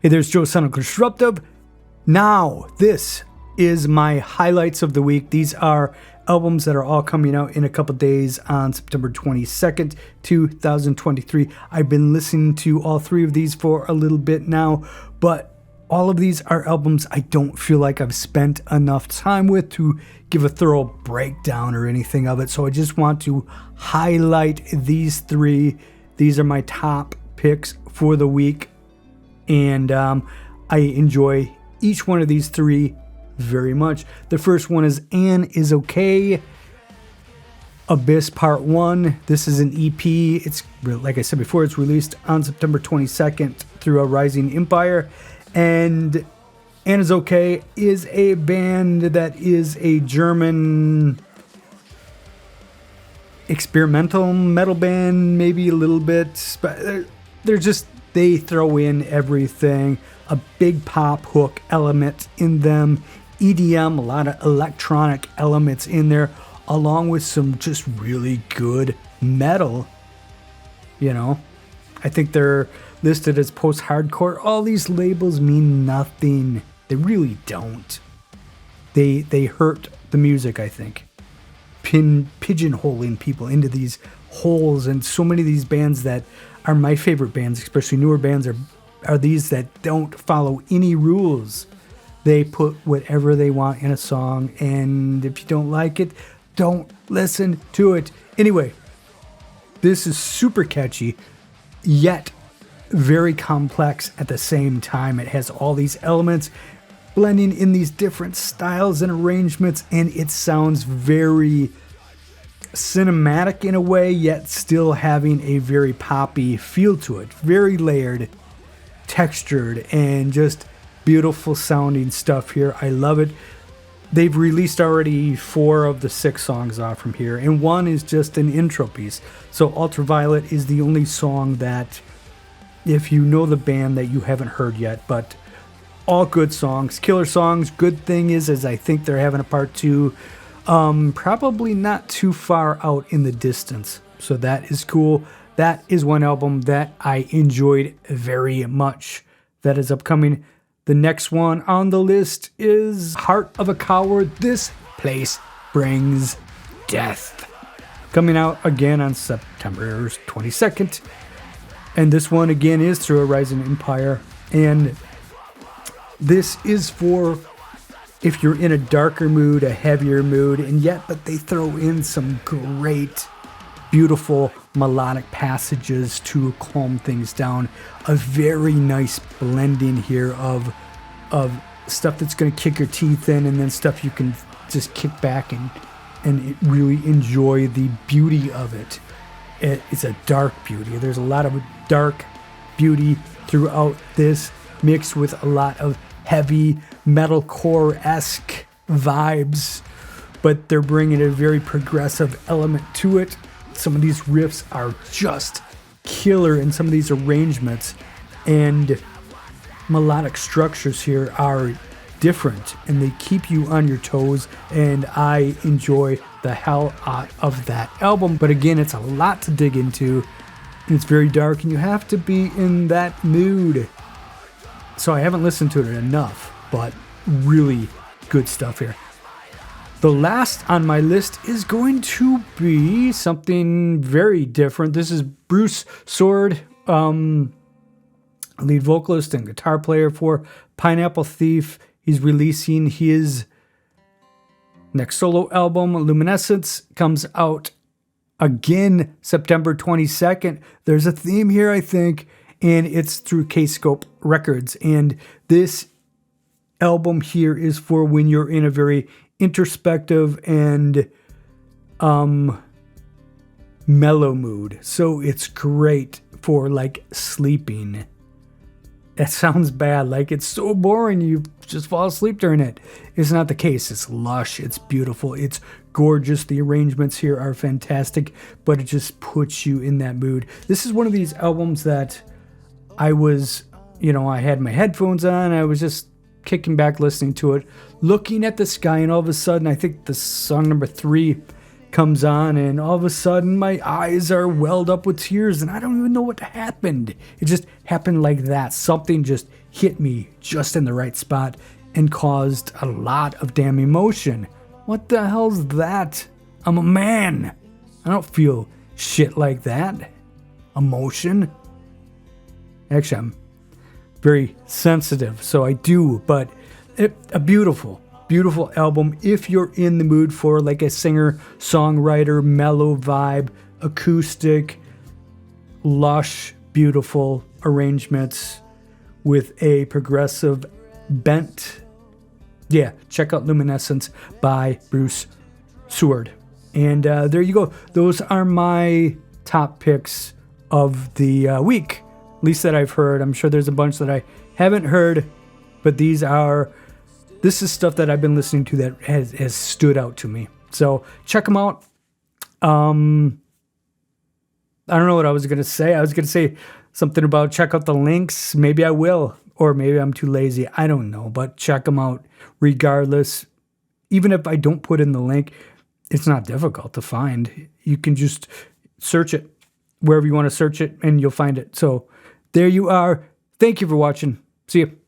Hey, there's Joe Son of Disruptive. Now, this is my highlights of the week. These are albums that are all coming out in a couple days on September 22nd, 2023. I've been listening to all three of these for a little bit now, but all of these are albums I don't feel like I've spent enough time with to give a thorough breakdown or anything of it. So I just want to highlight these three. These are my top picks for the week. And I enjoy each one of these three very much. The first one is Anne is Okay, Abyss Part 1. This is an EP. It's, like I said before, it's released on September 22nd through A Rising Empire. And Anne is Okay is a band that is a German experimental metal band, maybe a little bit. But they throw in everything, a big pop hook element in them, EDM, a lot of electronic elements in there, along with some just really good metal. You know, I think they're listed as post-hardcore. All these labels mean nothing. They really don't. They hurt the music, I think. Pigeonholing people into these holes, and so many of these bands that are my favorite bands, especially newer bands, are these that don't follow any rules. They put whatever they want in a song, and if you don't like it, don't listen to it. Anyway, this is super catchy, yet very complex at the same time. It has all these elements blending in these different styles and arrangements, and it sounds very cinematic in a way, yet still having a very poppy feel to it. Very layered, textured, and just beautiful sounding stuff here. I love it. They've released already 4 of the 6 songs off from here, and one is just an intro piece. So Ultraviolet is the only song that, if you know the band, that you haven't heard yet, but all good songs, killer songs. Good thing is I think they're having a part 2, probably not too far out in the distance. So that is cool. That is one album that I enjoyed very much. That is upcoming. The next one on the list is Heart of a Coward. This Place Brings Death. Coming out again on September 22nd. And this one again is through A Rising Empire. And this is for if you're in a darker mood, a heavier mood, but they throw in some great, beautiful melodic passages to calm things down. A very nice blending here of stuff that's going to kick your teeth in, and then stuff you can just kick back and really enjoy the beauty of it. It's a dark beauty. There's a lot of dark beauty throughout this, mixed with a lot of heavy metalcore-esque vibes, but they're bringing a very progressive element to it. Some of these riffs are just killer in some of these arrangements, and melodic structures here are different, and they keep you on your toes, and I enjoy the hell out of that album. But again, it's a lot to dig into, and it's very dark, and you have to be in that mood. So I haven't listened to it enough, but really good stuff here. The last on my list is going to be something very different. This is Bruce Sword, lead vocalist and guitar player for Pineapple Thief. He's releasing his next solo album, Luminescence, comes out again September 22nd. There's a theme here, I think, and it's through K-Scope Records. And this album here is for when you're in a very introspective and mellow mood. So it's great for like sleeping. That sounds bad, like it's so boring you just fall asleep during it. It's not the case. It's lush, it's beautiful, it's gorgeous. The arrangements here are fantastic, but it just puts you in that mood. This is one of these albums that I was, I had my headphones on, I was just kicking back listening to it, looking at the sky, and all of a sudden I think the song number 3 comes on, and all of a sudden my eyes are welled up with tears, and I don't even know what happened. It just happened like that. Something just hit me just in the right spot and caused a lot of damn emotion. What the hell's that? I'm a man. I don't feel shit like that. Emotion. Actually, I'm very sensitive, so I do, but a beautiful album if you're in the mood for like a singer-songwriter, mellow vibe, acoustic, lush, beautiful arrangements with a progressive bent. Yeah, check out Luminescence by Bruce Seward. And there you go. Those are my top picks of the week, at least that I've heard. I'm sure there's a bunch that I haven't heard, but this is stuff that I've been listening to that has stood out to me. So check them out. I don't know what I was going to say. I was going to say something about check out the links. Maybe I will, or maybe I'm too lazy. I don't know, but check them out regardless. Even if I don't put in the link, it's not difficult to find. You can just search it wherever you want to search it and you'll find it. So there you are. Thank you for watching. See you.